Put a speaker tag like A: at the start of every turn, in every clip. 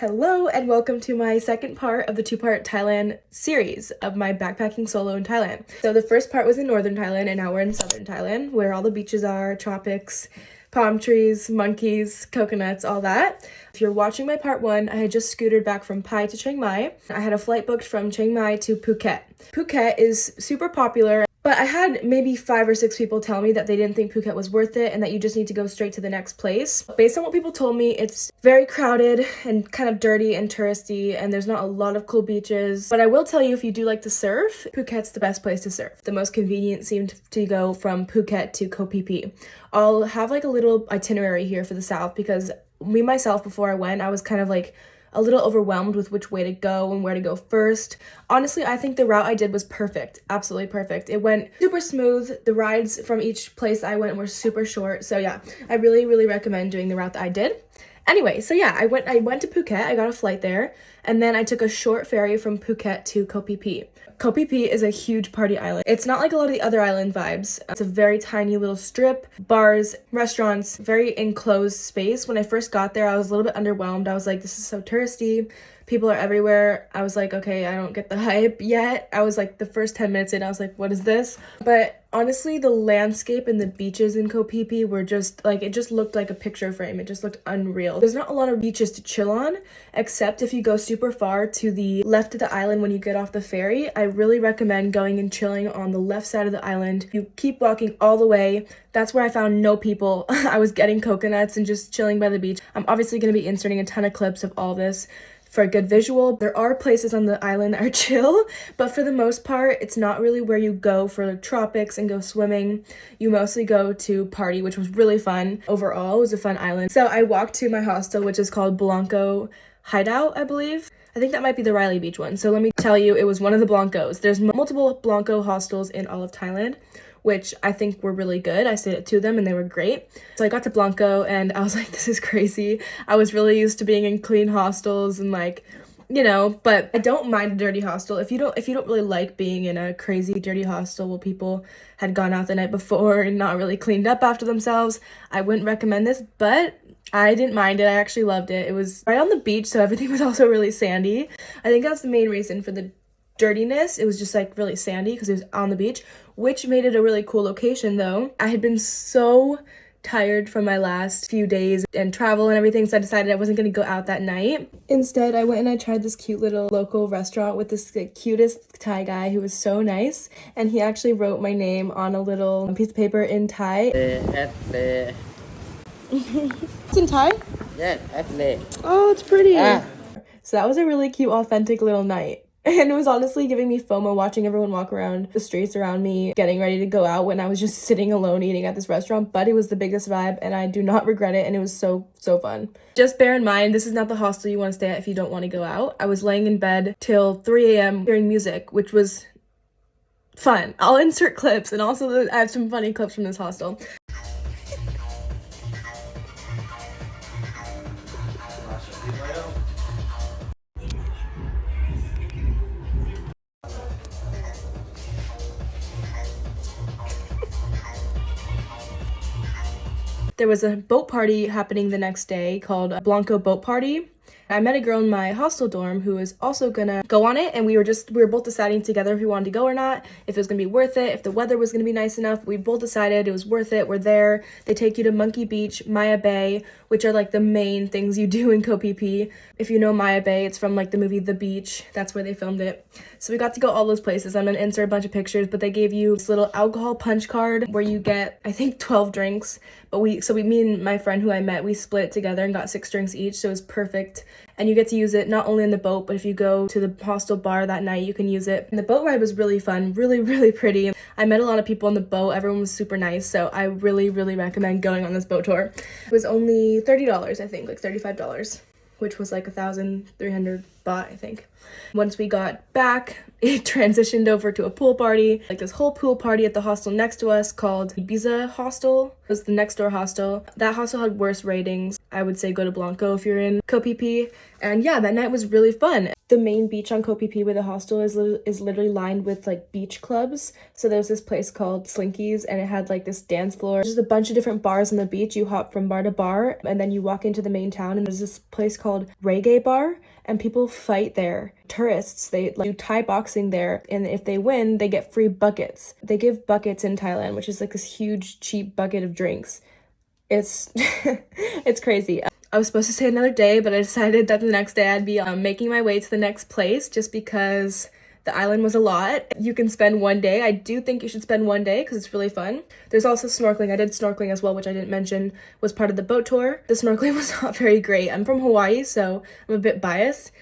A: Hello and welcome to my second part of the two-part Thailand series of my backpacking solo in Thailand. So the first part was in northern Thailand and now we're in southern Thailand where all the beaches are, tropics, palm trees, monkeys, coconuts, all that. If you're watching my part one, I had just scootered back from Pai to Chiang Mai. I had a flight booked from Chiang Mai to Phuket. Phuket is super popular, but I had maybe 5 or 6 people tell me that they didn't think Phuket was worth it and that you just need to go straight to the next place. Based on what people told me, it's very crowded and kind of dirty and touristy and there's not a lot of cool beaches. But I will tell you, if you do like to surf, Phuket's the best place to surf. The most convenient seemed to go from Phuket to Koh Phi Phi. I'll have like a little itinerary here for the south because me myself before I went, I was kind of like a little overwhelmed with which way to go and where to go first. Honestly, I think the route I did was perfect, absolutely perfect. It went super smooth. The rides from each place I went were super short. So yeah, I really recommend doing the route that I did. Anyway, so yeah, I went to Phuket, I got a flight there, and then I took a short ferry from Phuket to Koh Phi Phi. Koh Phi Phi is a huge party island. It's not like a lot of the other island vibes. It's a very tiny little strip, bars, restaurants, very enclosed space. When I first got there, I was a little bit underwhelmed. I was like, this is so touristy. People are everywhere. I was like, okay, I don't get the hype yet. I was like the first 10 minutes in, I was like, what is this? But honestly, the landscape and the beaches in Koh Phi Phi were just like, it just looked like a picture frame. It just looked unreal. There's not a lot of beaches to chill on, except if you go super far to the left of the island when you get off the ferry. I really recommend going and chilling on the left side of the island. You keep walking all the way. That's where I found no people. I was getting coconuts and just chilling by the beach. I'm obviously going to be inserting a ton of clips of all this for a good visual. There are places on the island that are chill, but for the most part, it's not really where you go for the tropics and go swimming. You mostly go to party, which was really fun. Overall, it was a fun island. So I walked to my hostel, which is called Blanco Hideout, I believe. I think that might be the Riley Beach one. So let me tell you, it was one of the Blancos. There's multiple Blanco hostels in all of Thailand, which I think were really good. I stayed at 2 of them and they were great. So I got to Blanco and I was like, this is crazy. I was really used to being in clean hostels and like, you know, but I don't mind a dirty hostel. If you don't really like being in a crazy dirty hostel where people had gone out the night before and not really cleaned up after themselves, I wouldn't recommend this, but I didn't mind it. I actually loved it. It was right on the beach, so everything was also really sandy. I think that's the main reason for the dirtiness. It was just like really sandy because it was on the beach, which made it a really cool location though. I had been so tired from my last few days and travel and everything, so I decided I wasn't going to go out that night. Instead, I went and I tried this cute little local restaurant with this cutest Thai guy who was so nice, and he actually wrote my name on a little piece of paper in Thai. It's in Thai?
B: Yeah,
A: Oh, it's pretty. So that was a really cute, authentic little night. And it was honestly giving me FOMO watching everyone walk around the streets around me, getting ready to go out when I was just sitting alone eating at this restaurant. But it was the biggest vibe and I do not regret it. And it was so fun. Just bear in mind, this is not the hostel you want to stay at if you don't want to go out. I was laying in bed till 3 a.m. hearing music, which was fun. I'll insert clips, and also I have some funny clips from this hostel. There was a boat party happening the next day called Blanco Boat Party. I met a girl in my hostel dorm who was also gonna go on it, and we were both deciding together if we wanted to go or not, if it was gonna be worth it, if the weather was gonna be nice enough. We both decided it was worth it. We're there. They take you to Monkey Beach, Maya Bay, which are like the main things you do in Koh Phi Phi. If you know Maya Bay, it's from like the movie The Beach. That's where they filmed it. So we got to go all those places. I'm gonna insert a bunch of pictures, but they gave you this little alcohol punch card where you get, I think, 12 drinks. But me and my friend who I met, we split together and got 6 drinks each, so it was perfect. And you get to use it not only in the boat, but if you go to the hostel bar that night, you can use it. And the boat ride was really fun, really pretty. I met a lot of people on the boat. Everyone was super nice, so I really recommend going on this boat tour. It was only $30, I think, like $35, which was like 1,300 baht, I think. Once we got back, it transitioned over to a pool party, like this whole pool party at the hostel next to us called Ibiza Hostel. was the next door hostel. That hostel had worse ratings. I would say go to Blanco if you're in Koh Phi Phi. And yeah, that night was really fun. The main beach on Koh Phi Phi where the hostel is literally lined with like beach clubs. So there's this place called Slinky's and it had like this dance floor. There's just a bunch of different bars on the beach. You hop from bar to bar and then you walk into the main town and there's this place called Reggae Bar and people fight there. Tourists, they like, do Thai boxing there, and if they win, they get free buckets. They give buckets in Thailand, which is like this huge cheap bucket of drinks. It's it's crazy. I was supposed to stay another day, but I decided that the next day I'd be making my way to the next place just because the island was a lot. You can spend one day. I do think you should spend one day because it's really fun. There's also snorkeling. I did snorkeling as well, which I didn't mention was part of the boat tour. The snorkeling was not very great. I'm from Hawaii, so I'm a bit biased.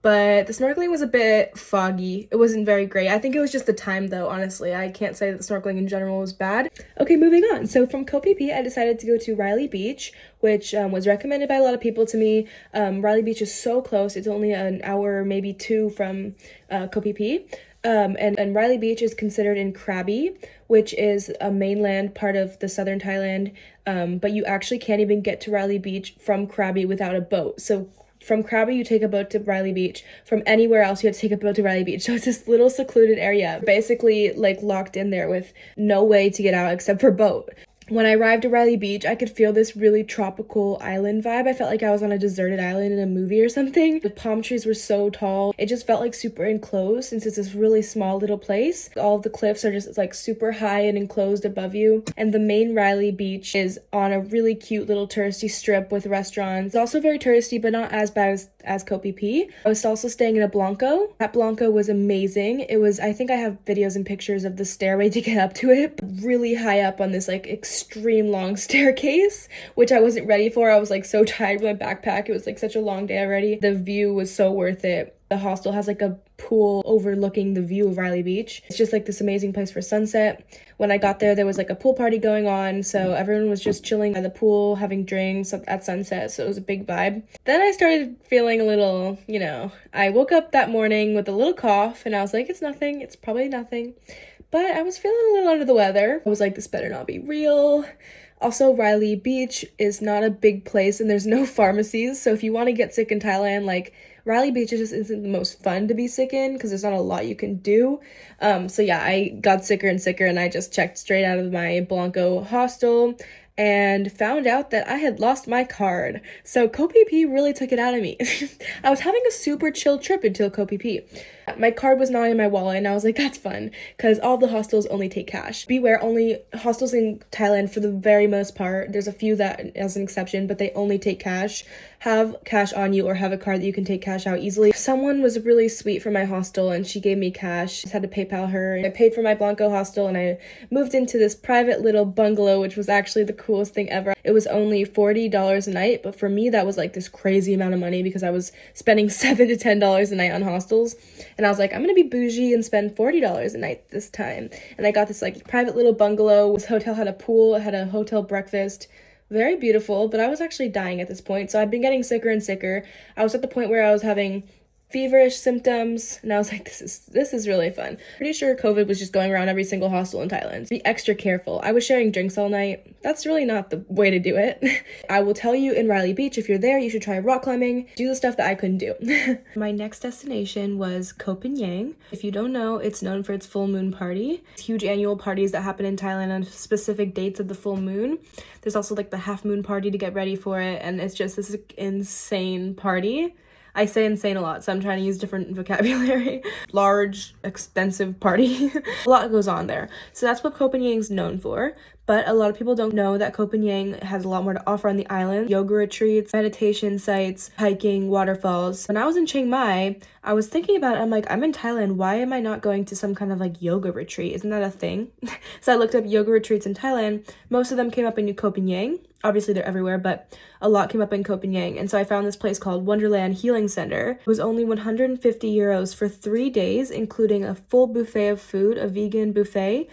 A: But the snorkeling was a bit foggy. It wasn't very great. I think it was just the time though, honestly. I can't say that the snorkeling in general was bad. Okay, moving on. So from Koh Phi Phi, I decided to go to Riley Beach, which was recommended by a lot of people to me. Riley Beach is so close. It's only an hour, maybe two from Koh Phi Phi. And Riley Beach is considered in Krabi, which is a mainland part of the southern Thailand. But you actually can't even get to Riley Beach from Krabi without a boat. So from Krabi, you take a boat to Riley Beach. From anywhere else, you have to take a boat to Riley Beach. So it's this little secluded area, basically like locked in there with no way to get out except for boat. When I arrived at Riley Beach, I could feel this really tropical island vibe. I felt like I was on a deserted island in a movie or something. The palm trees were so tall. It just felt like super enclosed since it's this really small little place. All of the cliffs are just like super high and enclosed above you. And the main Riley Beach is on a really cute little touristy strip with restaurants. It's also very touristy, but not as bad as Koh Phi Phi. I was also staying in a Blanco. That Blanco was amazing. It was, I think I have videos and pictures of the stairway to get up to it. Really high up on this like extreme long staircase, which I wasn't ready for. I was like so tired with my backpack. It was like such a long day already. The view was so worth it. The hostel has like a pool overlooking the view of Riley Beach. It's just like this amazing place for sunset. When I got there was like a pool party going on, so everyone was just chilling by the pool, having drinks at sunset, so it was a big vibe. Then I started feeling a little, I woke up that morning with a little cough, and I was like, it's nothing, it's probably nothing. But I was feeling a little under the weather. I was like, this better not be real. Also, Riley Beach is not a big place and there's no pharmacies, so if you want to get sick in Thailand, like, Riley Beach just isn't the most fun to be sick in because there's not a lot you can do. So yeah, I got sicker and sicker and I just checked straight out of my Blanco hostel and found out that I had lost my card. So Koh Phi Phi really took it out of me. I was having a super chill trip until Koh Phi Phi. My card was not in my wallet and I was like, that's fun because all the hostels only take cash. Beware, only hostels in Thailand for the very most part, there's a few that as an exception, but they only take cash. Have cash on you or have a card that you can take cash out easily. Someone was really sweet for my hostel and she gave me cash. I just had to PayPal her. I paid for my Blanco hostel and I moved into this private little bungalow, which was actually the coolest thing ever. It was only $40 a night, but for me that was like this crazy amount of money because I was spending $7 to $10 a night on hostels. And I was like, I'm gonna be bougie and spend $40 a night this time. And I got this like private little bungalow. This hotel had a pool, it had a hotel breakfast. Very beautiful, but I was actually dying at this point. So I'd been getting sicker and sicker. I was at the point where I was having feverish symptoms and I was like, this is really fun. Pretty sure COVID was just going around every single hostel in Thailand. Be extra careful. I was sharing drinks all night. That's really not the way to do it. I will tell you, in Riley Beach, if you're there, you should try rock climbing. Do the stuff that I couldn't do. My next destination was Koh Phangan. If you don't know, it's known for its full moon party. It's huge annual parties that happen in Thailand on specific dates of the full moon. There's also like the half moon party to get ready for it, and it's just this insane party. I say insane a lot, so I'm trying to use different vocabulary. Large, expensive party. A lot goes on there. So that's what Koh Phangan's known for. But a lot of people don't know that Koh Phangan has a lot more to offer on the island. Yoga retreats, meditation sites, hiking, waterfalls. When I was in Chiang Mai, I was thinking about it. I'm like, I'm in Thailand. Why am I not going to some kind of like yoga retreat? Isn't that a thing? So I looked up yoga retreats in Thailand. Most of them came up in Koh Phangan. Obviously, they're everywhere, but a lot came up in Koh Phangan. And so I found this place called Wonderland Healing Center. It was only 150 euros for 3 days, including a full buffet of food, a vegan buffet,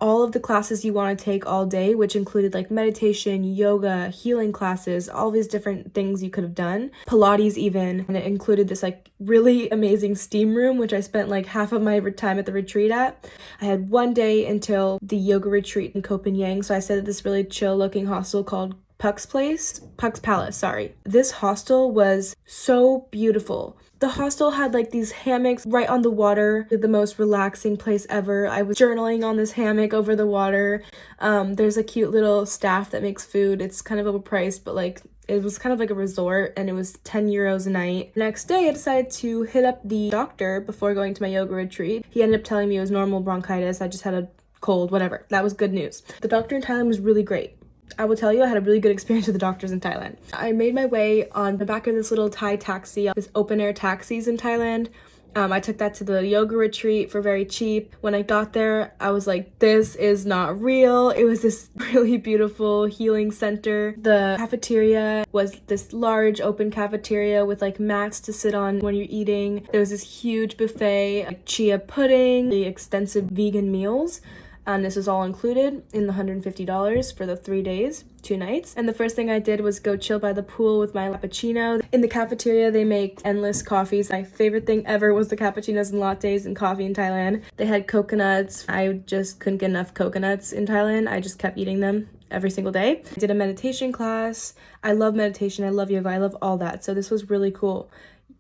A: all of the classes you want to take all day, which included like meditation, yoga, healing classes, all these different things you could have done. Pilates even, and it included this like really amazing steam room, which I spent like half of my time at the retreat at. I had one day until the yoga retreat in Copenhagen, so I stayed at this really chill looking hostel called Puck's Palace, sorry. This hostel was so beautiful. The hostel had like these hammocks right on the water, the most relaxing place ever. I was journaling on this hammock over the water. There's a cute little staff that makes food. It's kind of overpriced, but like it was kind of like a resort, and it was 10 euros a night. Next day, I decided to hit up the doctor before going to my yoga retreat. He ended up telling me it was normal bronchitis. I just had a cold, whatever. That was good news. The doctor in Thailand was really great. I will tell you, I had a really good experience with the doctors in Thailand. I made my way on the back of this little Thai taxi, this open air taxis in Thailand. I took that to the yoga retreat for very cheap. When I got there, I was like, this is not real. It was this really beautiful healing center. The cafeteria was this large open cafeteria with like mats to sit on when you're eating. There was this huge buffet, like chia pudding, the extensive vegan meals. And this is all included in the $150 for the 3 days, 2 nights. And the first thing I did was go chill by the pool with my cappuccino. In the cafeteria, they make endless coffees. My favorite thing ever was the cappuccinos and lattes and coffee in Thailand. They had coconuts. I just couldn't get enough coconuts in Thailand. I just kept eating them every single day. I did a meditation class. I love meditation. I love yoga. I love all that. So this was really cool.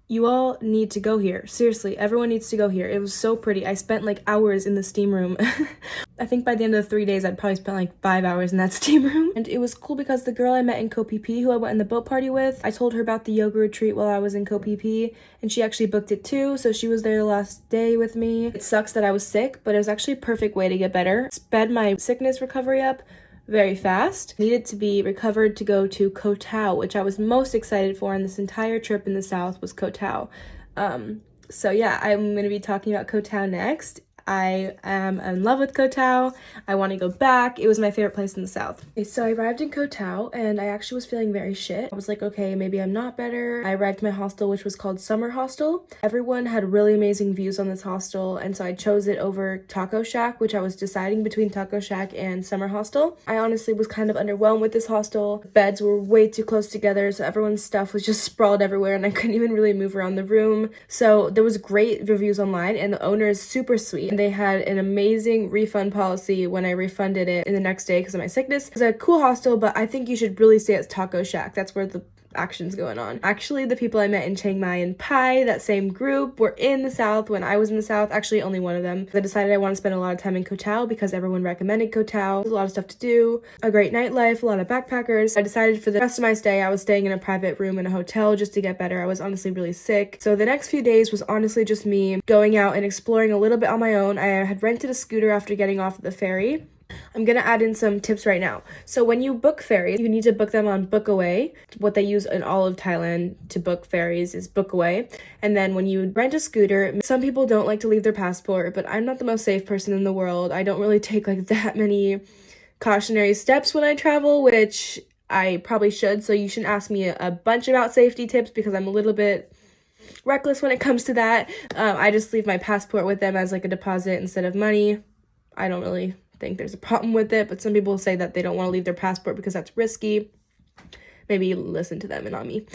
A: You all need to go here. Seriously, everyone needs to go here. It was so pretty. I spent like hours in the steam room. I think by the end of the 3 days, I'd probably spent like 5 hours in that steam room. And it was cool because the girl I met in Koh Phi Phi, who I went in the boat party with, I told her about the yoga retreat while I was in Koh Phi Phi, and she actually booked it too. So she was there the last day with me. It sucks that I was sick, but it was actually a perfect way to get better. Sped my sickness recovery up very fast. Needed to be recovered to go to Koh Tao, which I was most excited for on this entire trip in the south was Koh Tao. So yeah, I'm going to be talking about Koh Tao next. I am in love with Koh Tao. I want to go back. It was my favorite place in the south. Okay, so I arrived in Koh Tao and I actually was feeling very shit. I was like, okay, maybe I'm not better. I arrived at my hostel, which was called Summer Hostel. Everyone had really amazing views on this hostel, and so I chose it over Taco Shack, which I was deciding between Taco Shack and Summer Hostel. I honestly was kind of underwhelmed with this hostel. Beds were way too close together, so everyone's stuff was just sprawled everywhere and I couldn't even really move around the room. So there was great reviews online, and the owner is super sweet. And they had an amazing refund policy when I refunded it in the next day because of my sickness. It's a cool hostel, but I think you should really stay at Taco Shack. That's where the action's going on. Actually, the people I met in Chiang Mai and Pai, that same group, were in the south when I was in the south. Actually, only one of them. I decided I want to spend a lot of time in Koh Tao because everyone recommended Koh Tao. There's a lot of stuff to do, a great nightlife, a lot of backpackers. I decided for the rest of my stay, I was staying in a private room in a hotel just to get better. I was honestly really sick. So the next few days was honestly just me going out and exploring a little bit on my own. I had rented a scooter after getting off the ferry. I'm gonna add in some tips right now. So when you book ferries, you need to book them on Bookaway. What they use in all of Thailand to book ferries is Bookaway. And then when you rent a scooter, some people don't like to leave their passport, but I'm not the most safe person in the world. I don't really take like that many cautionary steps when I travel, which I probably should. So you shouldn't ask me a bunch about safety tips because I'm a little bit reckless when it comes to that. I just leave my passport with them as like a deposit instead of money. I don't really think there's a problem with it, but some people say that they don't want to leave their passport because that's risky. Maybe listen to them and not me.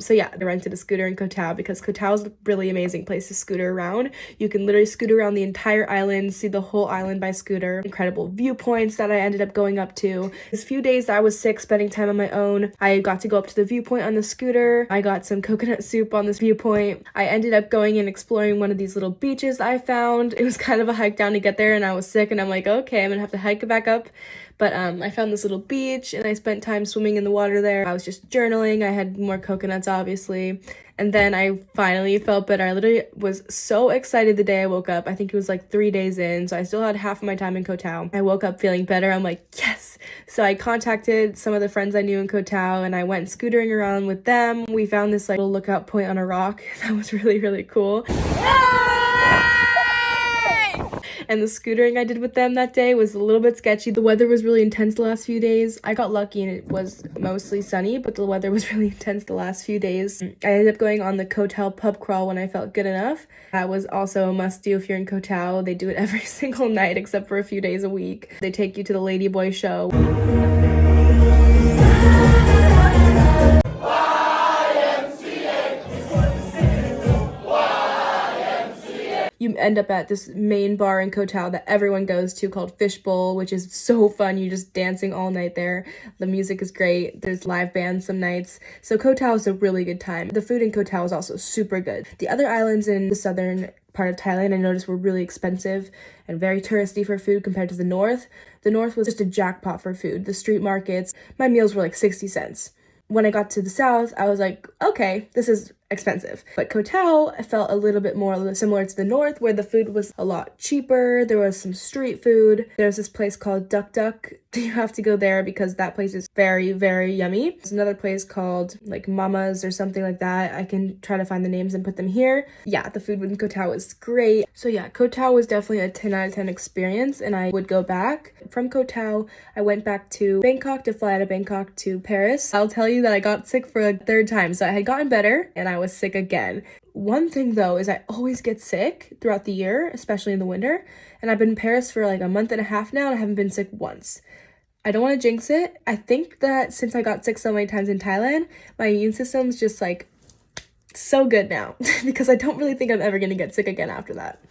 A: So yeah, I rented a scooter in Koh Tao because Koh Tao is a really amazing place to scooter around. You can literally scooter around the entire island, see the whole island by scooter. Incredible viewpoints that I ended up going up to. This few days that I was sick, spending time on my own, I got to go up to the viewpoint on the scooter. I got some coconut soup on this viewpoint. I ended up going and exploring one of these little beaches I found. It was kind of a hike down to get there, and I was sick, and I'm like, okay, I'm gonna have to hike it back up. But I found this little beach and I spent time swimming in the water there. I was just journaling. I had more coconuts, obviously. And then I finally felt better. I literally was so excited the day I woke up. I think it was like 3 days in, so I still had half of my time in Koh Tao. I woke up feeling better. I'm like, yes! So I contacted some of the friends I knew in Koh Tao and I went scootering around with them. We found this like little lookout point on a rock. That was really, really cool. And the scootering I did with them that day was a little bit sketchy. The weather was really intense the last few days. I got lucky and it was mostly sunny, but the weather was really intense the last few days. I ended up going on the Koh Tao pub crawl when I felt good enough. That was also a must do if you're in Koh Tao. They do it every single night except for a few days a week. They take you to the Ladyboy show. You end up at this main bar in Koh Tao that everyone goes to called Fishbowl, which is so fun. You're just dancing all night there. The music is great. There's live bands some nights. So Koh Tao is a really good time. The food in Koh Tao is also super good. The other islands in the southern part of Thailand I noticed were really expensive and very touristy for food compared to the north. The north was just a jackpot for food. The street markets, my meals were like 60 cents. When I got to the south, I was like, okay, this is expensive. But Koh Tao, I felt a little bit more similar to the north, where the food was a lot cheaper. There was some street food. There's this place called Duck Duck. You have to go there because that place is very, very yummy. There's another place called like Mama's or something like that. I can try to find the names and put them here. Yeah, the food in Koh Tao was great. So yeah, Koh Tao was definitely a 10 out of 10 experience and I would go back. From Koh Tao, I went back to Bangkok to fly out of Bangkok to Paris. I'll tell you that I got sick for a third time. So I had gotten better and I was sick again. One thing though is I always get sick throughout the year, especially in the winter. And I've been in Paris for like a month and a half now and I haven't been sick once. I don't want to jinx it. I think that since I got sick so many times in Thailand, my immune system's just like so good now because I don't really think I'm ever going to get sick again after that.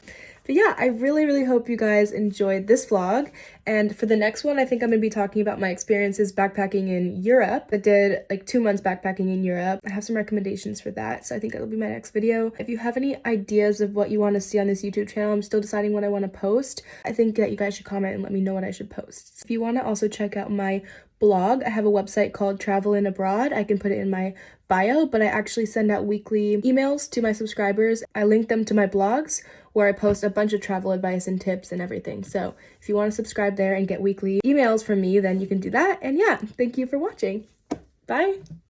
A: But yeah, I really, really hope you guys enjoyed this vlog. And for the next one, I think I'm going to be talking about my experiences backpacking in Europe. I did like 2 months backpacking in Europe. I have some recommendations for that, so I think that'll be my next video. If you have any ideas of what you want to see on this YouTube channel, I'm still deciding what I want to post. I think that you guys should comment and let me know what I should post. If you want to also check out my blog, I have a website called Travelin' Abroad. I can put it in my bio, but I actually send out weekly emails to my subscribers. I link them to my blogs where I post a bunch of travel advice and tips and everything. So if you want to subscribe there and get weekly emails from me, then you can do that. And yeah, thank you for watching. Bye.